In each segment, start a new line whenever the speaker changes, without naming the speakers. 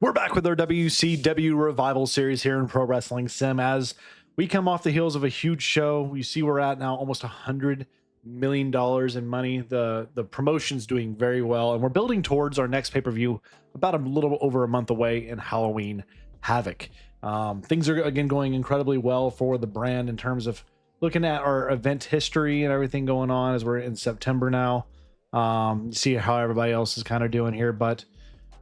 We're back with our WCW Revival series here in Pro Wrestling Sim as we come off the heels of a huge show. You see we're at now almost $100 million in money. The promotion's doing very well, and we're building towards our next pay-per-view about a little over a month away in Halloween Havoc. Things are, again, going incredibly well for the brand in terms of looking at our event history and everything going on as we're in September now. See how everybody else is kind of doing here, but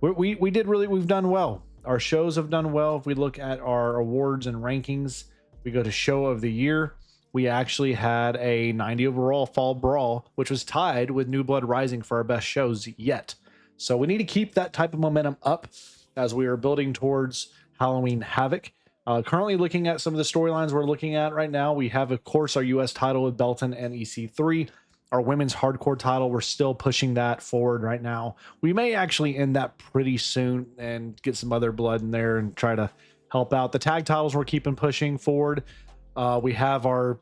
we've done well. Our shows have done well. If we look at our awards and rankings, we go to show of the year. We actually had a 90 overall Fall Brawl, which was tied with New Blood Rising for our best shows yet. So we need to keep that type of momentum up as we are building towards Halloween Havoc. Currently looking at some of the storylines we're looking at right now, we have, of course, our U.S. title with Belton and EC3. Our women's hardcore title, we're still pushing that forward right now. We may actually end that pretty soon and get some other blood in there and try to help out. The tag titles we're keeping pushing forward. We have our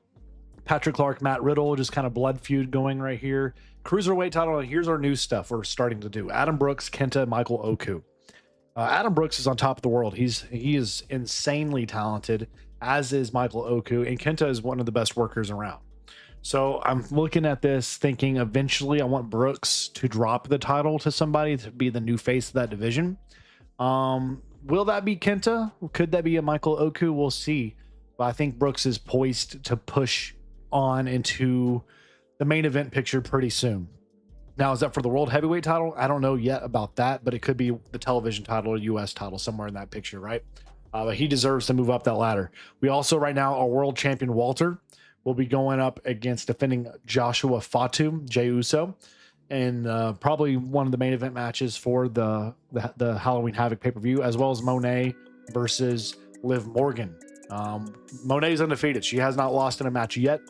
Patrick Clark, Matt Riddle, just kind of blood feud going right here. Cruiserweight title, and here's our new stuff we're starting to do. Adam Brooks, Kenta, Michael Oku. Adam Brooks is on top of the world. He is insanely talented, as is Michael Oku, and Kenta is one of the best workers around. So I'm looking at this thinking eventually I want Brooks to drop the title to somebody to be the new face of that division. Will that be Kenta? Could that be a Michael Oku? We'll see. But I think Brooks is poised to push on into the main event picture pretty soon. Now, is that for the World Heavyweight title? I don't know yet about that, but it could be the television title or US title somewhere in that picture, right? But he deserves to move up that ladder. We also right now are world champion Walter will be going up against defending Joshua Fatu, Jey Uso, and probably one of the main event matches for the Halloween Havoc pay-per-view, as well as Monet versus Liv Morgan. Monet's undefeated. She has not lost in a match yet.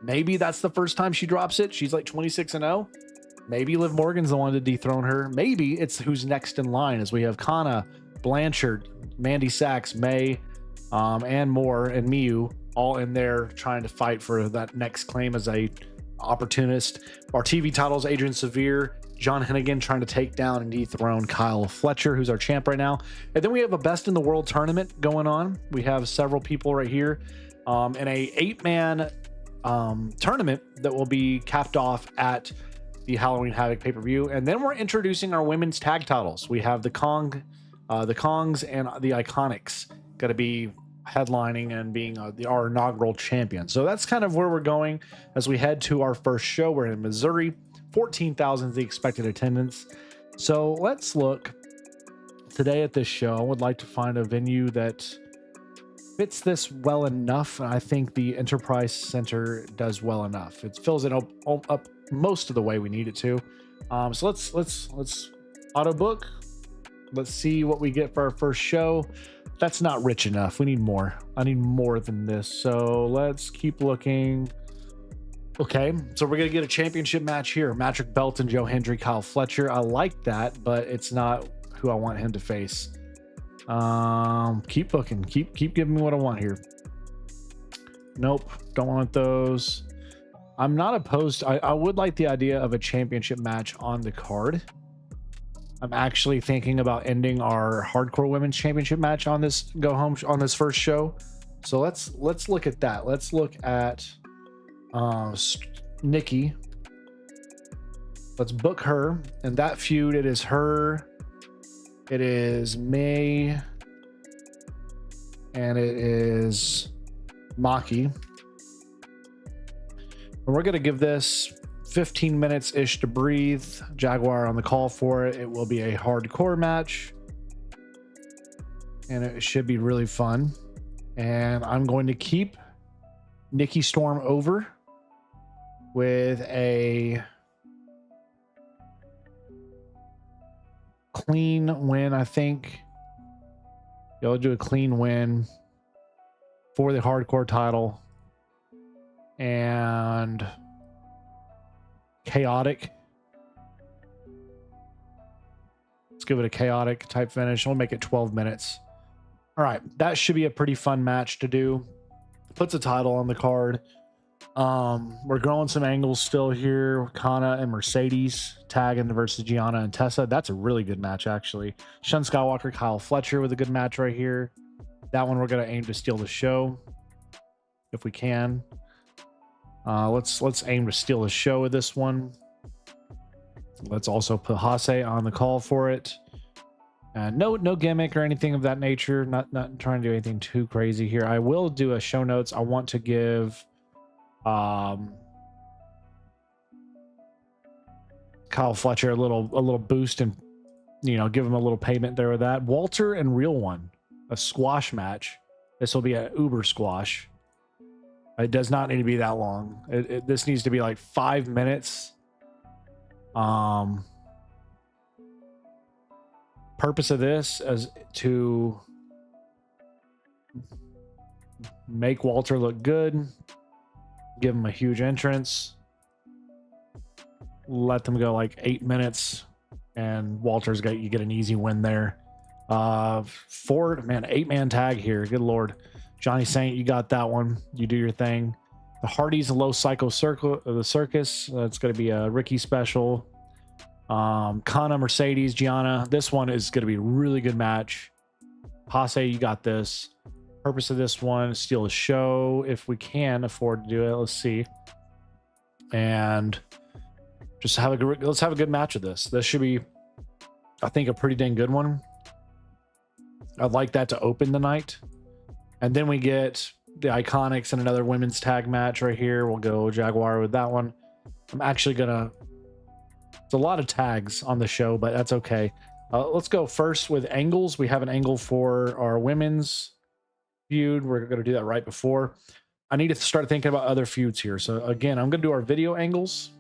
Maybe that's the first time she drops it. She's like 26-0. Maybe Liv Morgan's the one to dethrone her. Maybe it's who's next in line, as we have Kana, Blanchard, Mandy Sachs, May, and more, and Miyu all in there trying to fight for that next claim as a opportunist. Our TV titles, Adrian Severe, John Hennigan trying to take down and dethrone Kyle Fletcher, who's our champ right now. And then we have a best in the world tournament going on. We have several people right here in a 8-man tournament that will be capped off at the Halloween Havoc pay-per-view. And then we're introducing our women's tag titles. We have the Kongs and the Iconics going to be headlining and being our inaugural champion. So that's kind of where we're going as we head to our first show. We're in Missouri. 14,000 is the expected attendance. So let's look today at this show. I would like to find a venue that fits this well enough. I think the Enterprise Center does well enough. It fills it up most of the way we need it to. So let's auto book. Let's see what we get for our first show. That's not rich enough. We need more. I need more than this. So let's keep looking. Okay, so we're going to get a championship match here. Patrick Belton, Joe Hendry, Kyle Fletcher. I like that, but it's not who I want him to face. Keep booking. Keep giving me what I want here. Nope, don't want those. I'm not opposed. I would like the idea of a championship match on the card. I'm actually thinking about ending our hardcore women's championship match on this on this first show. So let's look at that. Let's look at Nikki. Let's book her. And that feud, it is her. It is May. And it is Maki. And we're going to give this 15 minutes ish to breathe. Jaguar on the call for it. It will be a hardcore match, and it should be really fun. And I'm going to keep Nikki Storm over with a clean win. I think you'll do a clean win for the hardcore title. And chaotic. Let's give it a chaotic type finish. We'll make it 12 minutes. All right. That should be a pretty fun match to do. Puts a title on the card. We're growing some angles still here. Kana and Mercedes tagging versus Gianna and Tessa. That's a really good match, actually. Shun Skywalker, Kyle Fletcher with a good match right here. That one we're gonna aim to steal the show if we can. Let's aim to steal the show with this one. Let's also put Hase on the call for it. No gimmick or anything of that nature. Not trying to do anything too crazy here. I will do a show notes. I want to give Kyle Fletcher a little boost and give him a little payment there with that. Walter and Real One, a squash match. This will be an Uber squash. It does not need to be that long. This needs to be like 5 minutes. Purpose of this is to make Walter look good, give him a huge entrance, let them go like 8 minutes, and you get an easy win there. 8-man tag here. Good Lord. Johnny Saint, you got that one. You do your thing. The Hardys, Low Psycho the Circus. That's going to be a Ricky special. Kana, Mercedes, Gianna. This one is going to be a really good match. Hase, you got this. Purpose of this one, steal a show if we can afford to do it. Let's see. And just let's have a good match of this. This should be, I think, a pretty dang good one. I'd like that to open the night. And then we get the Iconics and another women's tag match right here. We'll go Jaguar with that one. I'm actually gonna, it's a lot of tags on the show, but that's okay. Let's go first with angles. We have an angle for our women's feud. We're gonna do that right before. I need to start thinking about other feuds here. So again, I'm gonna do our video angles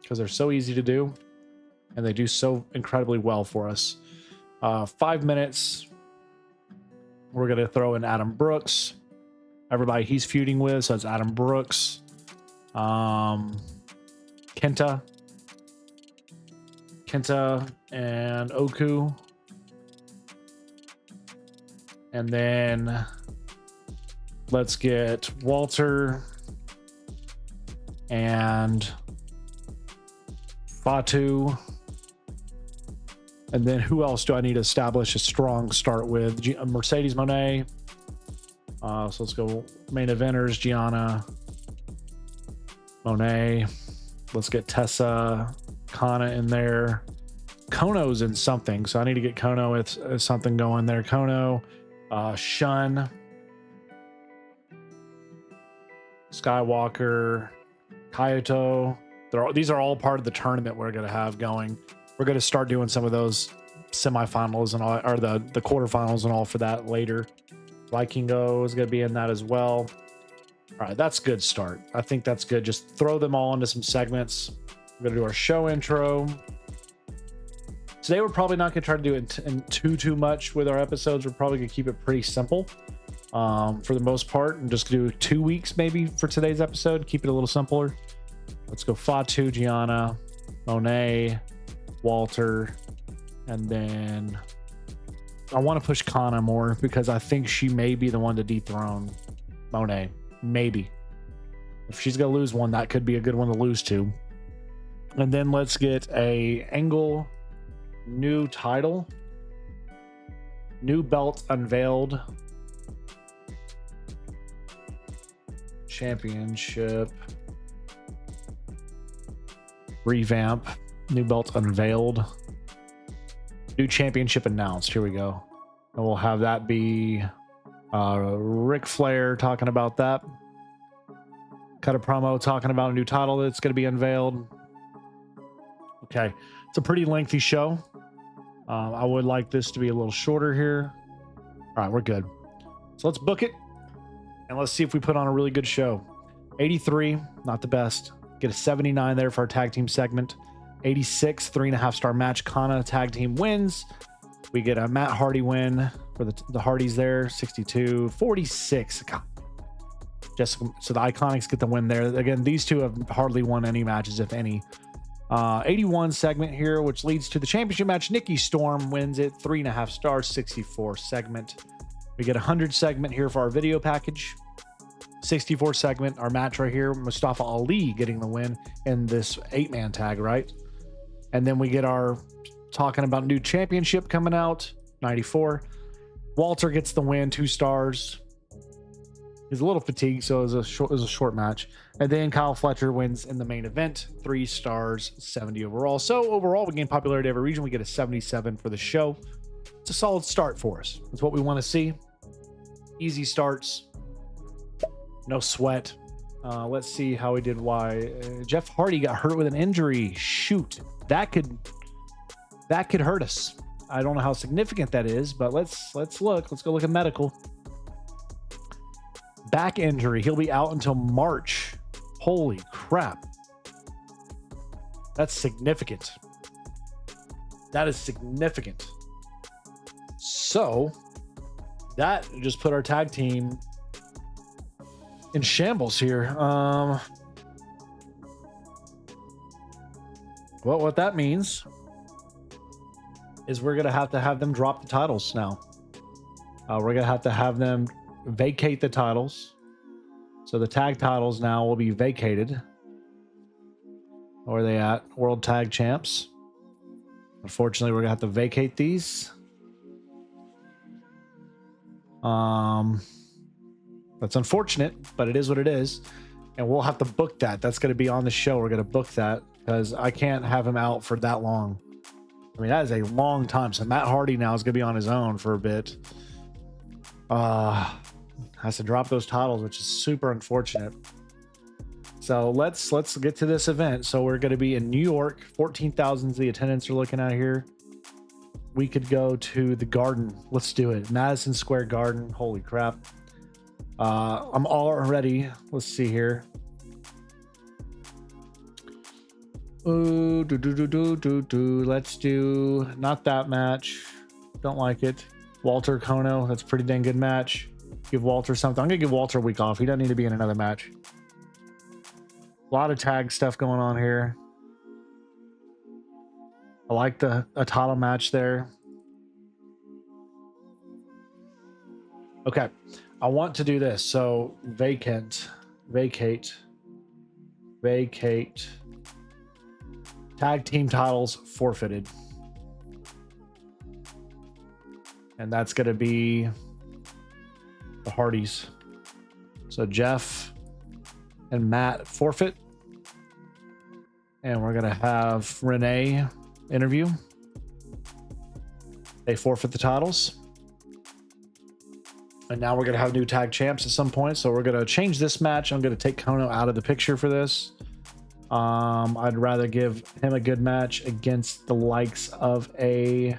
because they're so easy to do and they do so incredibly well for us. 5 minutes. We're going to throw in Adam Brooks. Everybody he's feuding with, so it's Adam Brooks. Kenta and Oku. And then let's get Walter and Fatu. And then who else do I need to establish a strong start with? Mercedes Monet. So let's go main eventers. Gianna, Monet. Let's get Tessa, Kana in there. Kono's in something, so I need to get Kono with something going there. Kono, Shun, Skywalker, Kyoto. These are all part of the tournament we're going to have going. We're going to start doing some of those semifinals and all, or the quarterfinals and all for that later. Vikingo is going to be in that as well. All right, that's a good start. I think that's good. Just throw them all into some segments. We're going to do our show intro. Today, we're probably not going to try to do it in too much with our episodes. We're probably going to keep it pretty simple for the most part, and just do 2 weeks maybe for today's episode. Keep it a little simpler. Let's go Fatu, Gianna, Monet, Walter, and then I want to push Kana more because I think she may be the one to dethrone Monet. Maybe. If she's going to lose one, that could be a good one to lose to. And then let's get a Angle new title. New belt unveiled. Championship. Revamp. New belt unveiled. New championship announced. Here we go. And we'll have that be Ric Flair talking about that. Cut a promo talking about a new title that's going to be unveiled. Okay. It's a pretty lengthy show. I would like this to be a little shorter here. All right, we're good. So let's book it. And let's see if we put on a really good show. 83, not the best. Get a 79 there for our tag team segment. 86, 3.5-star match. Kana tag team wins. We get a Matt Hardy win for the Hardys there. 62, 46. God. So the Iconics get the win there. Again, these two have hardly won any matches, if any. 81 segment here, which leads to the championship match. Nikki Storm wins it. 3.5 stars, 64 segment. We get 100 segment here for our video package. 64 segment, our match right here, Mustafa Ali getting the win in this 8-man tag, right? And then we get our talking about new championship coming out, 94. Walter gets the win, 2 stars. He's a little fatigued, so it was a short match. And then Kyle Fletcher wins in the main event, 3 stars, 70 overall. So overall, we gain popularity every region. We get a 77 for the show. It's a solid start for us. That's what we want to see. Easy starts, no sweat. Let's see how we did. Why Jeff Hardy got hurt with an injury. Shoot, that could hurt us. I don't know how significant that is, but let's look. Let's go look at medical. Back injury. He'll be out until March. Holy crap. That's significant. That is significant. So that just put our tag team in shambles here. Well, what that means is we're going to have them drop the titles now. We're going to have them vacate the titles. So the tag titles now will be vacated. Where are they at? World Tag Champs. Unfortunately, we're going to have to vacate these. That's unfortunate, but it is what it is. And we'll have to book that. That's going to be on the show. We're going to book that because I can't have him out for that long. I mean, that is a long time. So Matt Hardy now is going to be on his own for a bit. Has to drop those titles, which is super unfortunate. So let's get to this event. So we're going to be in New York. 14,000 is the attendance we're looking at here. We could go to the Garden. Let's do it. Madison Square Garden. Holy crap. I'm already. Let's see here. Ooh, let's do not that match. Don't like it. Walter Kono. That's a pretty dang good match. Give Walter something. I'm gonna give Walter a week off. He doesn't need to be in another match. A lot of tag stuff going on here. I like a title match there. Okay. I want to do this. So vacate. Tag team titles forfeited. And that's going to be the Hardys. So Jeff and Matt forfeit. And we're going to have Renee interview. They forfeit the titles. And now we're going to have new tag champs at some point. So we're going to change this match. I'm going to take Kono out of the picture for this. I'd rather give him a good match against the likes of a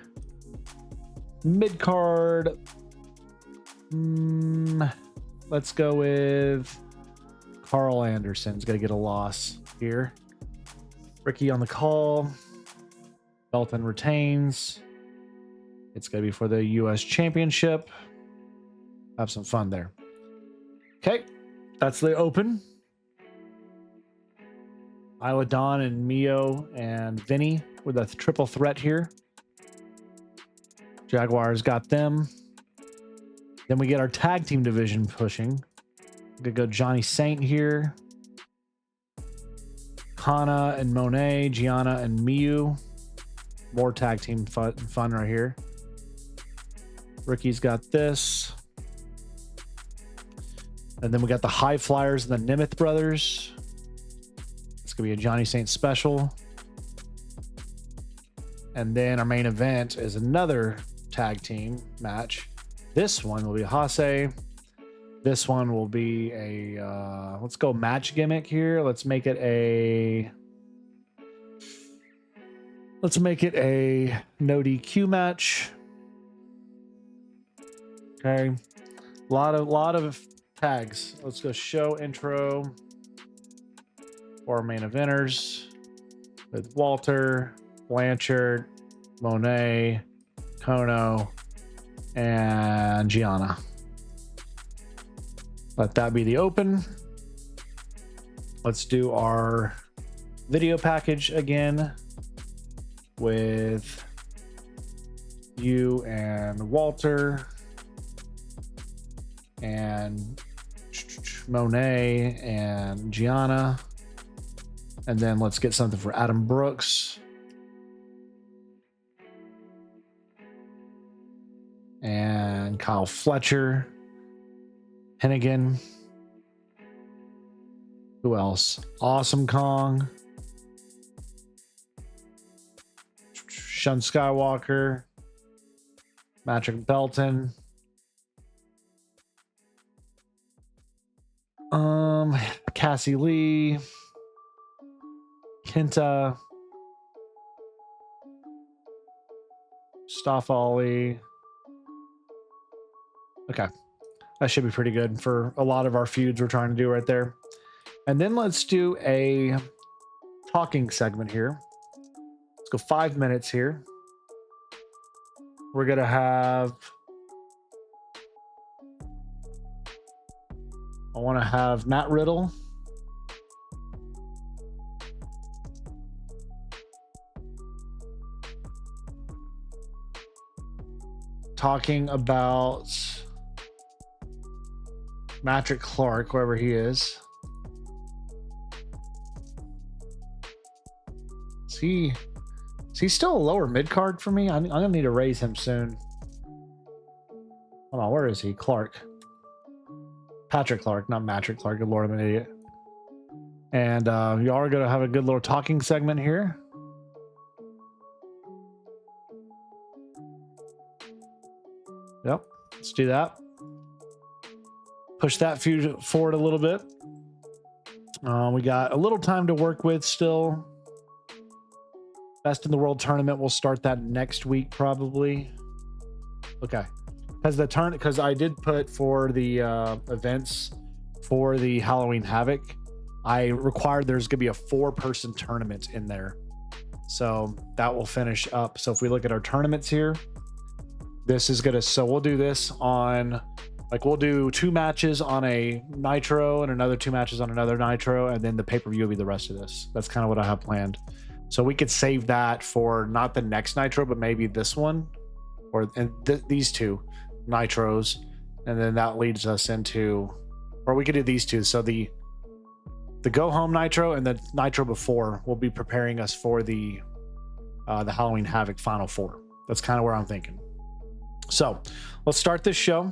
mid-card. Let's go with Carl Anderson's going to get a loss here. Ricky on the call. Belton retains. It's going to be for the U.S. Championship. Have some fun there. Okay, that's the open. Isla Dawn and Mio and Vinny with a triple threat here. Jaguars got them. Then we get our tag team division pushing. Gonna go Johnny Saint here. Kana and Monet, Gianna and Miu. More tag team fun right here. Ricky's got this. And then we got the High Flyers and the Nemeth brothers. It's going to be a Johnny Saint special. And then our main event is another tag team match. This one will be a Hase. This one will be a, let's go match gimmick here. Let's make it a no DQ match. Okay. A lot of tags. Let's go show intro for main eventers with Walter, Blanchard, Monet, Kono, and Gianna. Let that be the open. Let's do our video package again with you and Walter. And Monet and Gianna. And then let's get something for Adam Brooks. And Kyle Fletcher. Hennigan. Who else? Awesome Kong. Shun Skywalker. Patrick Belton. Cassie Lee. Kenta. Mustafa Ali. Okay. That should be pretty good for a lot of our feuds we're trying to do right there. And then let's do a talking segment here. Let's go 5 minutes here. We're going to have... I want to have Matt Riddle. Talking about Patrick Clark, wherever he is. Is he still a lower mid card for me? I'm gonna need to raise him soon. Hold on, where is he? Clark. Patrick Clark, not Patrick Clark. Good Lord, I'm an idiot. And y'all are gonna have a good little talking segment here. Yep, let's do that. Push that feud forward a little bit. We got a little time to work with still. Best in the World tournament, we'll start that next week probably. Okay, because I did put for the events for the Halloween Havoc, I required there's gonna be a 4-person tournament in there, so that will finish up. So if we look at our tournaments here, this is gonna, so we'll do this on, like, we'll do 2 matches on a Nitro and another 2 matches on another Nitro, and then the pay-per-view will be the rest of this. That's kind of what I have planned. So we could save that for not the next Nitro, but maybe this one, or these 2 Nitros, and then that leads us into, or we could do these 2. So the go home Nitro and the Nitro before will be preparing us for the Halloween Havoc Final 4. That's kind of where I'm thinking. So let's start this show.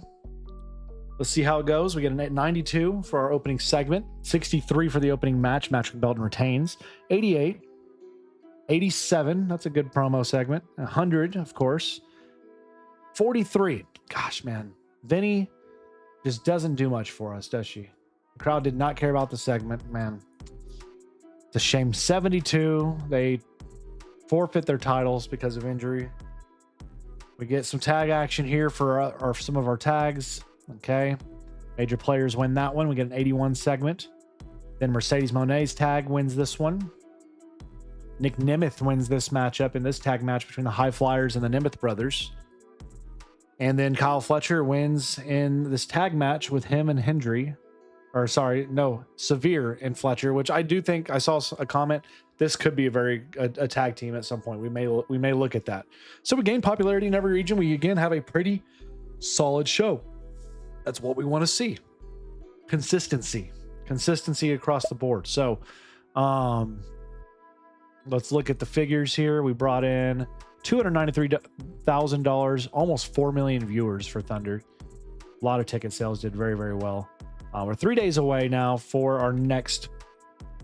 Let's see how it goes. We get a 92 for our opening segment, 63 for the opening match. Patrick Belton retains. 88, 87. That's a good promo segment. 100, of course. 43. Gosh, man. Vinny just doesn't do much for us, does she? The crowd did not care about the segment, man. It's a shame. 72. They forfeit their titles because of injury. We get some tag action here for some of our tags. Okay. Major players win that one. We get an 81 segment. Then Mercedes Monet's tag wins this one. Nick Nemeth wins this matchup in this tag match between the High Flyers and the Nemeth brothers. And then Kyle Fletcher wins in this tag match with him and Hendry. Or sorry, no, Severe and Fletcher, which I do think, I saw a comment, this could be a tag team at some point. We may look at that. So we gain popularity in every region. We again have a pretty solid show. That's what we want to see. Consistency across the board. So let's look at the figures here. We brought in $293,000, almost 4 million viewers for Thunder. A lot of ticket sales, did very, very well. We're 3 days away now for our next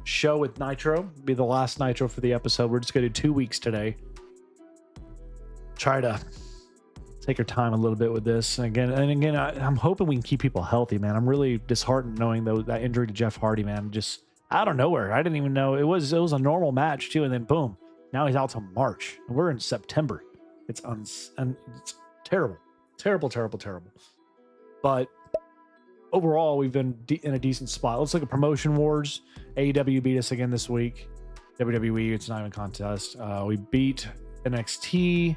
show with Nitro. It'll be the last Nitro for the episode. We're just going to do 2 weeks today. Try to take our time a little bit with this. And again, I'm hoping we can keep people healthy, man. I'm really disheartened knowing that injury to Jeff Hardy, man. Just out of nowhere. I didn't even know it was a normal match too, and then boom, now he's out till March, and we're in September. It's terrible. But overall, we've been in a decent spot. Let's look at Promotion Wars. AEW beat us again this week. WWE, it's not even a contest. We beat NXT,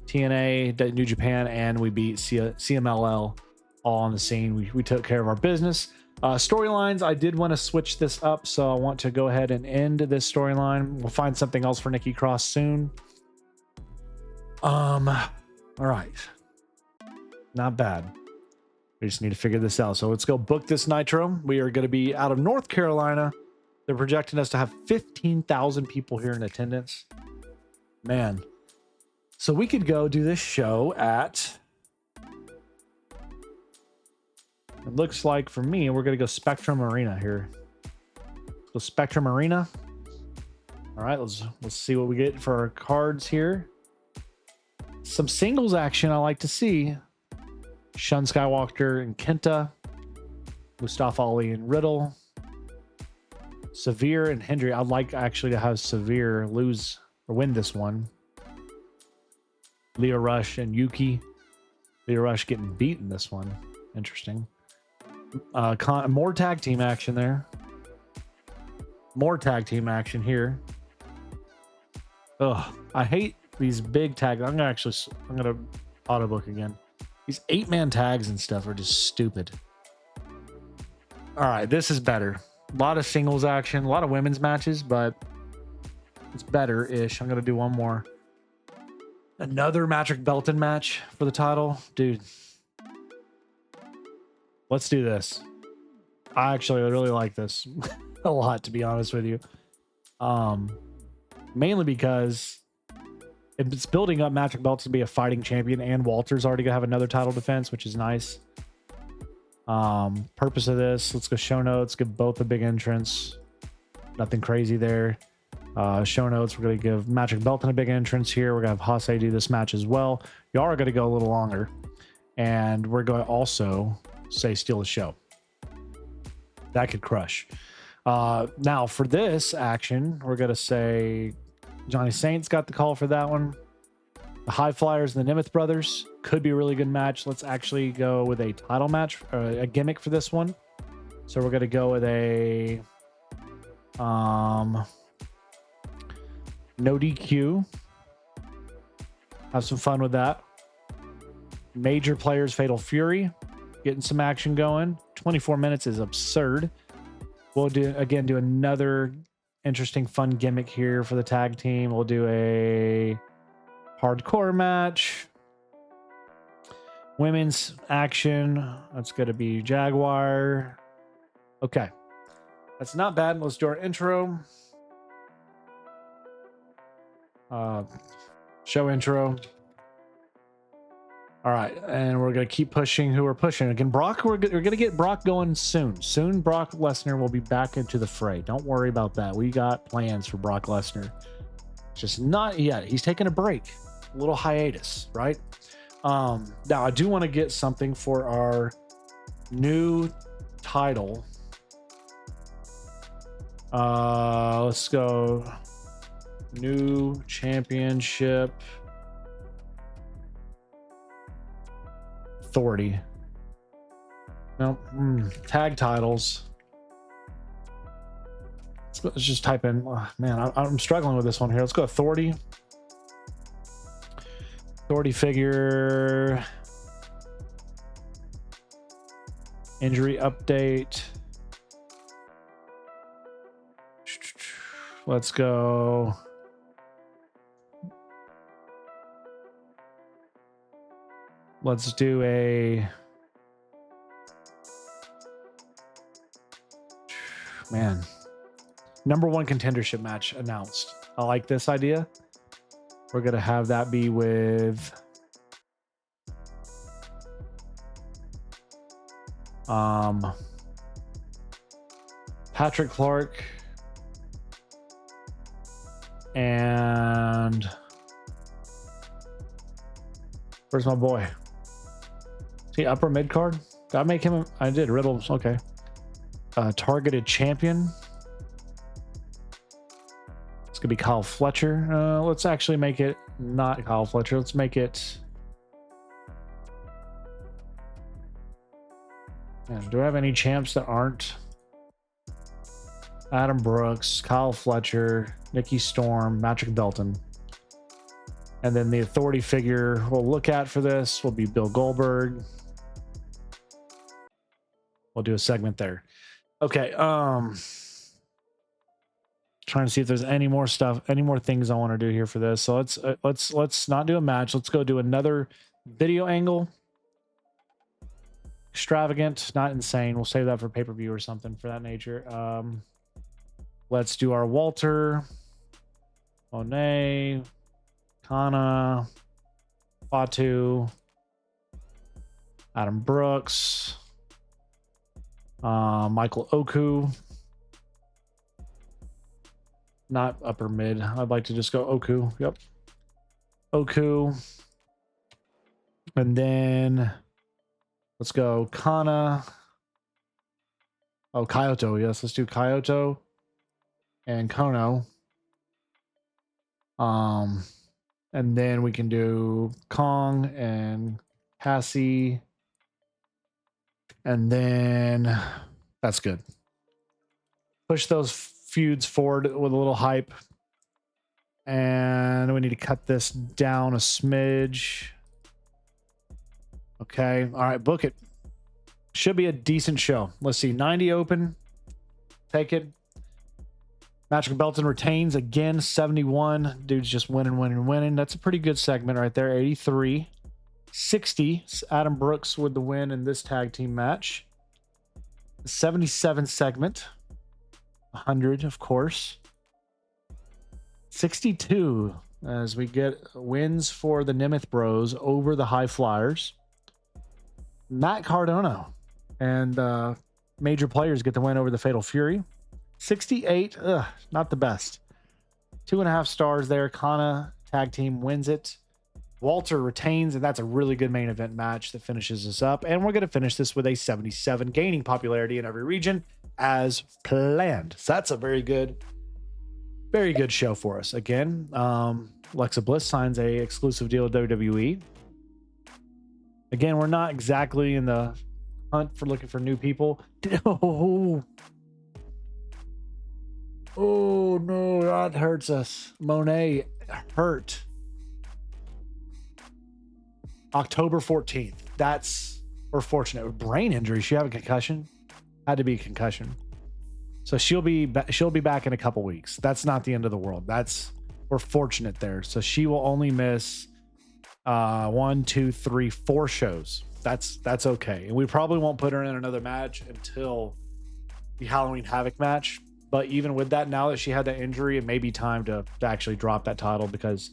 TNA, New Japan, and we beat CMLL all on the scene. We took care of our business. Storylines, I did want to switch this up, so I want to go ahead and end this storyline. We'll find something else for Nikki Cross soon. All right. Not bad. We just need to figure this out. So let's go book this Nitro. We are going to be out of North Carolina. They're projecting us to have 15,000 people here in attendance. Man. So we could go do this show at... It looks like for me, we're going to go Spectrum Arena here. Let's go Spectrum Arena. All right, let's see what we get for our cards here. Some singles action I like to see. Shun Skywalker and Kenta. Mustafa Ali and Riddle. Severe and Hendry. I'd like actually to have Severe lose or win this one. Leo Rush and Yuki. Leo Rush getting beat in this one. Interesting. More tag team action there. More tag team action here. Ugh, I hate these big tags. I'm gonna auto book again. These 8-man tags and stuff are just stupid. All right, this is better. A lot of singles action, a lot of women's matches, but it's better-ish. I'm gonna do one more. Another Patrick Belton match for the title, dude. Let's do this. I actually really like this a lot, to be honest with you. Mainly because it's building up Patrick Belton to be a fighting champion, and Walter's already gonna have another title defense, which is nice. Purpose of this, let's go show notes, give both a big entrance. Nothing crazy there. Show notes, we're gonna give Patrick Belton a big entrance here. We're gonna have Hase do this match as well. Y'all are gonna go a little longer, and we're going to also say steal the show. That could crush. Now for this action, we're gonna say Johnny Saints got the call for that one. The High Flyers and the Nemeth Brothers could be a really good match. Let's actually go with a title match, a gimmick for this one. So we're gonna go with a no DQ. Have some fun with that. Major Players Fatal Fury, getting some action going. 24 minutes is absurd. We'll do another interesting fun gimmick here for the tag team. We'll do a hardcore match. Women's action. That's going to be Jaguar. Okay. That's not bad. Let's do our intro. Show intro. All right, and we're going to keep pushing who we're pushing. Again, Brock, we're going to get Brock going soon. Soon, Brock Lesnar will be back into the fray. Don't worry about that. We got plans for Brock Lesnar. Just not yet. He's taking a break. A little hiatus, right? Now, I do want to get something for our new title. Let's go. New championship. Authority. Nope. Tag titles. Let's just type in. Oh, man, I'm struggling with this one here. Let's go Authority. Authority figure. Injury update. Let's go. Let's do a... Man. #1 contendership match announced. I like this idea. We're going to have that be with... Patrick Clark. And... Where's my boy? Is he upper mid card? Did I make him? I did. Riddle's okay. Targeted champion. It's gonna be Kyle Fletcher. Let's actually make it not Kyle Fletcher. Let's make it. Man, do I have any champs that aren't? Adam Brooks, Kyle Fletcher, Nikki Storm, Patrick Belton. And then the authority figure we'll look at for this will be Bill Goldberg. We'll do a segment there. Okay. Trying to see if there's any more stuff, any more things I want to do here for this. So let's not do a match. Let's go do another video angle. extravagant, not insane. We'll save that for pay-per-view or something for that nature. Let's do our Walter, Monet, Kana, Fatu, Adam Brooks, Michael Oku. Not upper mid. I'd like to just go Oku. Yep. Oku. And then let's go Kana. Oh, Kyoto. Yes, let's do Kyoto and Kono. And then we can do Kong and Cassie. And then that's good. Push those feuds forward with a little hype. And we need to cut this down a smidge. Okay. All right. Book it. Should be a decent show. Let's see. 90 open. Take it. Patrick Belton retains again. 71. Dude's just winning. That's a pretty good segment right there. 83. 60. Adam Brooks with the win in this tag team match. 77 segment. 100, of course. 62 as we get wins for the Nemeth Bros over the High Flyers. Matt Cardona and major players get the win over the Fatal Fury. 68, not the best. 2.5 stars there. Kana tag team wins it. Walter retains, and that's a really good main event match that finishes us up. And we're going to finish this with a 77, gaining popularity in every region as planned. So that's a very good show for us. Again, Alexa Bliss signs a exclusive deal with WWE. Again, we're not exactly in the hunt for looking for new people. Oh no, that hurts us. Monet hurt. October 14th. We're fortunate. Brain injury. She had a concussion. Had to be a concussion. So she'll be back in a couple weeks. That's not the end of the world. We're fortunate there. So she will only miss 1, 2, 3, 4 shows. That's okay. And we probably won't put her in another match until the Halloween Havoc match. But even with that, now that she had that injury, it may be time to actually drop that title, because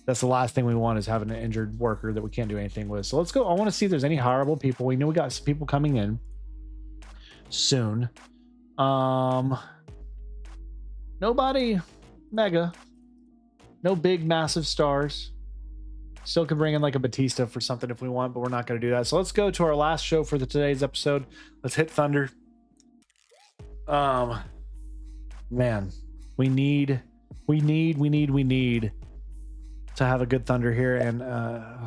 that's the last thing we want, is having an injured worker that we can't do anything with. So let's go. I want to see if there's any hireable people. We know we got some people coming in soon. Nobody mega. No big, massive stars. Still can bring in like a Batista for something if we want, but we're not going to do that. So let's go to our last show for today's episode. Let's hit Thunder. Man, we need to have a good Thunder here. And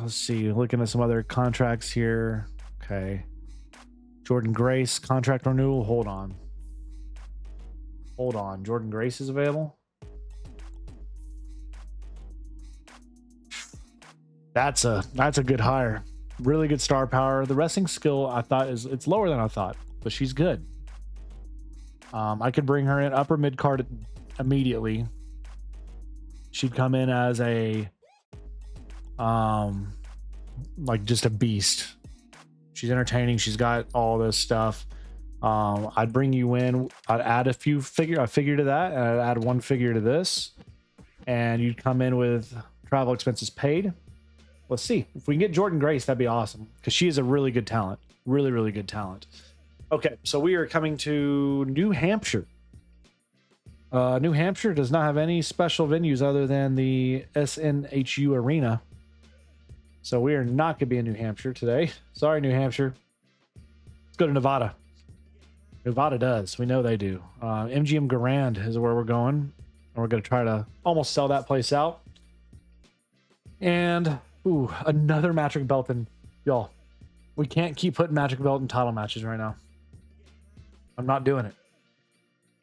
let's see, looking at some other contracts here. Okay. Jordan Grace, contract renewal. Hold on. Jordan Grace is available. That's a good hire. Really good star power. The wrestling skill, I thought, it's lower than I thought, but she's good. I could bring her in upper mid card immediately. She'd come in as a like just a beast. She's entertaining. She's got all this stuff. I'd bring you in. I'd add a figure to that, and I'd add 1 figure to this, and you'd come in with travel expenses paid. Let's see if we can get Jordan Grace. That'd be awesome, because she is a really good talent. Really good talent. Okay, so we are coming to New Hampshire. New Hampshire does not have any special venues other than the SNHU Arena. So we are not going to be in New Hampshire today. Sorry, New Hampshire. Let's go to Nevada. Nevada does. We know they do. MGM Grand is where we're going. And we're going to try to almost sell that place out. And, another Patrick Belton. Y'all, we can't keep putting Patrick Belton title matches right now. I'm not doing it.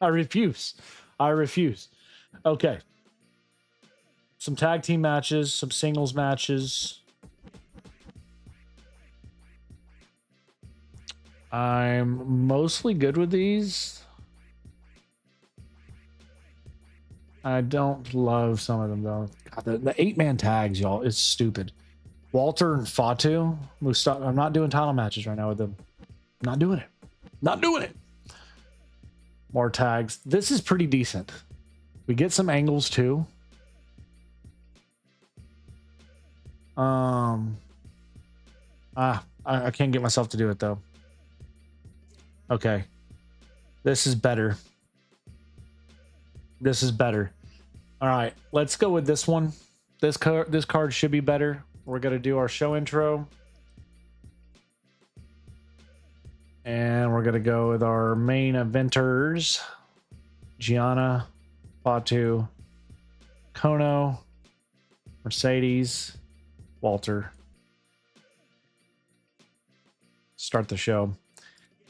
I refuse. Okay. Some tag team matches, some singles matches. I'm mostly good with these. I don't love some of them, though. God, the 8-man tags, y'all, is stupid. Walter and Fatu. I'm not doing title matches right now with them. Not doing it. Not doing it. More tags. This is pretty decent. We get some angles too. I can't get myself to do it though. Okay. This is better. This is better. All right, let's go with this one. This card should be better. We're going to do our show intro. And we're going to go with our main eventers. Gianna, Fatu, Kono, Mercedes, Walter. Start the show.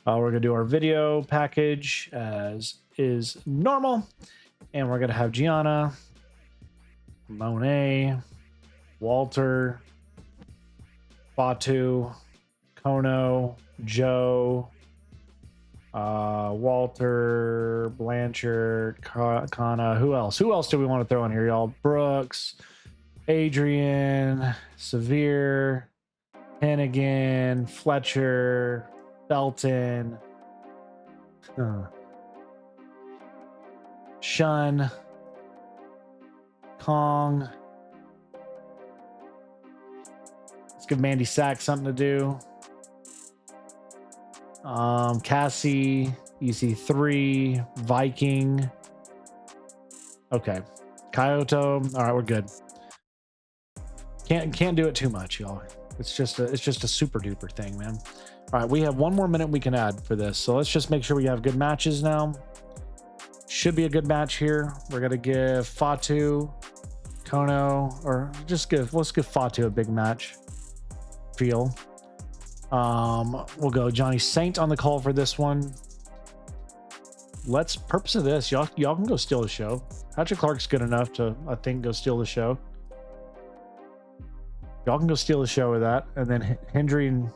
We're going to do our video package as is normal. And we're going to have Gianna, Monet, Walter, Fatu, Kono, Joe, Walter, Blanchard, Kana. Who else? Who else do we want to throw in here, y'all? Brooks, Adrian, Severe, Hennigan, Fletcher, Belton, Shun, Kong. Let's give Mandy Sachs something to do. Cassie, EC3, Viking. Okay. Kyoto. All right, we're good. Can't do it too much, y'all. It's just a super duper thing, man. All right, we have 1 more minute we can add for this. So let's just make sure we have good matches now. Should be a good match here. We're gonna give Fatu, Kono, or let's give Fatu a big match. We'll go Johnny Saint on the call for this one. Purpose of this, y'all can go steal the show. Patrick Clark's good enough to, I think, go steal the show. Y'all can go steal the show with that. And then Hendry and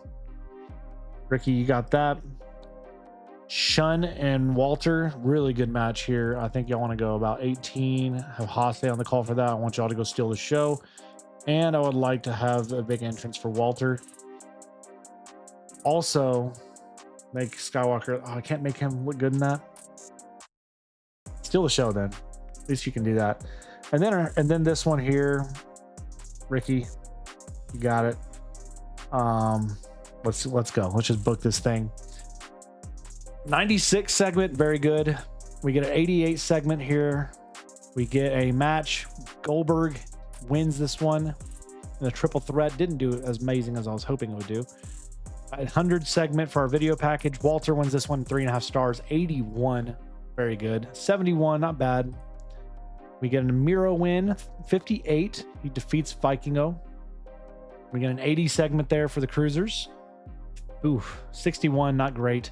Ricky, you got that. Shun and Walter, really good match here. I think y'all want to go about 18. Have Hasse on the call for that. I want y'all to go steal the show. And I would like to have a big entrance for Walter. Also, make Skywalker. Oh, I can't make him look good in that. Steal the show then. At least you can do that. And then this one here, Ricky, you got it. Let's go. Let's just book this thing. 96 segment, very good. We get an 88 segment here. We get a match. Goldberg wins this one in a triple threat. Didn't do as amazing as I was hoping it would do. 100 segment for our video package. Walter wins this one 3.5 stars. 81, very good. 71, not bad. We get an Miro win, 58. He defeats Vikingo. We get an 80 segment there for the cruisers. Oof, 61, not great.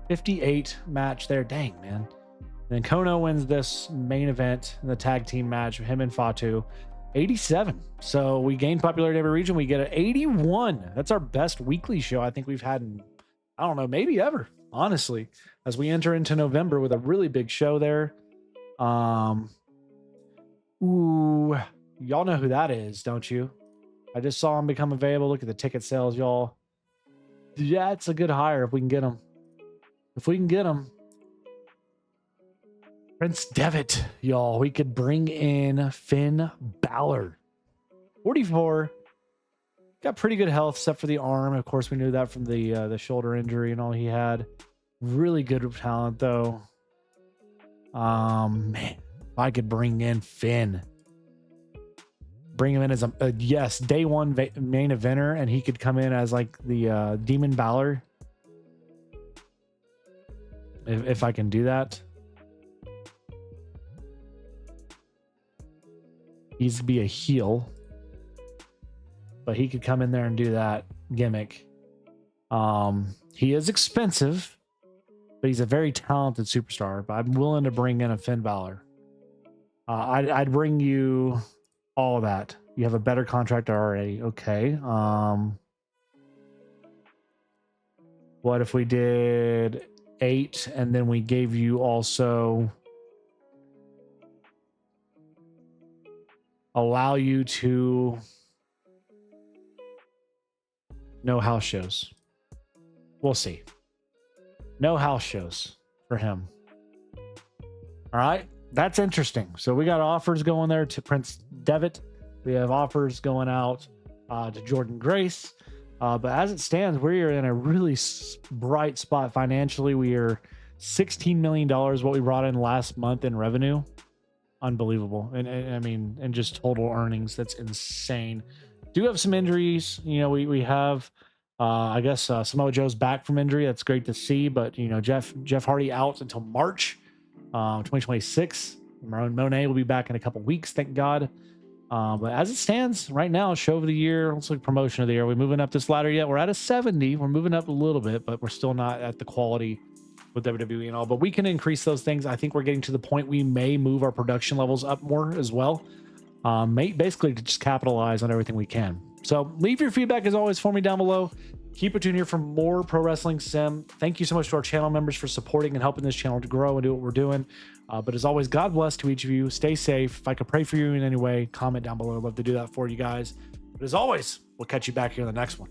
58 match there. Dang, man. And then Kono wins this main event in the tag team match, him and Fatu. 87. So we gain popularity in every region. We get an 81. That's our best weekly show I think we've had in, I don't know, maybe ever, honestly, as we enter into November with a really big show there. Ooh, y'all know who that is, don't you? I just saw him become available. Look at the ticket sales, y'all. Yeah, it's a good hire if we can get him. If we can get him. Prince Devitt, y'all. We could bring in Finn Balor. 44. Got pretty good health, except for the arm. Of course, we knew that from the shoulder injury and all he had. Really good talent, though. Man, if I could bring in Finn. Bring him in as a yes, day one main eventer, and he could come in as like the Demon Balor. If I can do that. He's to be a heel, but he could come in there and do that gimmick. He is expensive, but he's a very talented superstar. But I'm willing to bring in a Finn Balor. I'd bring you all of that. You have a better contract already. Okay. What if we did 8 and then we gave you also allow you to no house shows? We'll see. No house shows for him. All right. That's interesting. So we got offers going there to Prince Devitt. We have offers going out to Jordan Grace. But as it stands, we are in a really bright spot financially. We are $16 million what we brought in last month in revenue. Unbelievable. And I mean, and just total earnings. That's insane. Do have some injuries. You know, we have, I guess, Samoa Joe's back from injury. That's great to see. But, you know, Jeff Hardy out until March 2026. Monet will be back in a couple weeks, thank God. But as it stands right now, show of the year, looks like promotion of the year. We're moving up this ladder yet. We're at a 70. We're moving up a little bit, but we're still not at the quality with WWE and all. But we can increase those things. I think we're getting to the point we may move our production levels up more as well. Basically to just capitalize on everything we can. So leave your feedback as always for me down below. Keep it tuned here for more Pro Wrestling Sim. Thank you so much to our channel members for supporting and helping this channel to grow and do what we're doing. But as always, God bless to each of you. Stay safe. If I could pray for you in any way, comment down below. I'd love to do that for you guys. But as always, we'll catch you back here in the next one.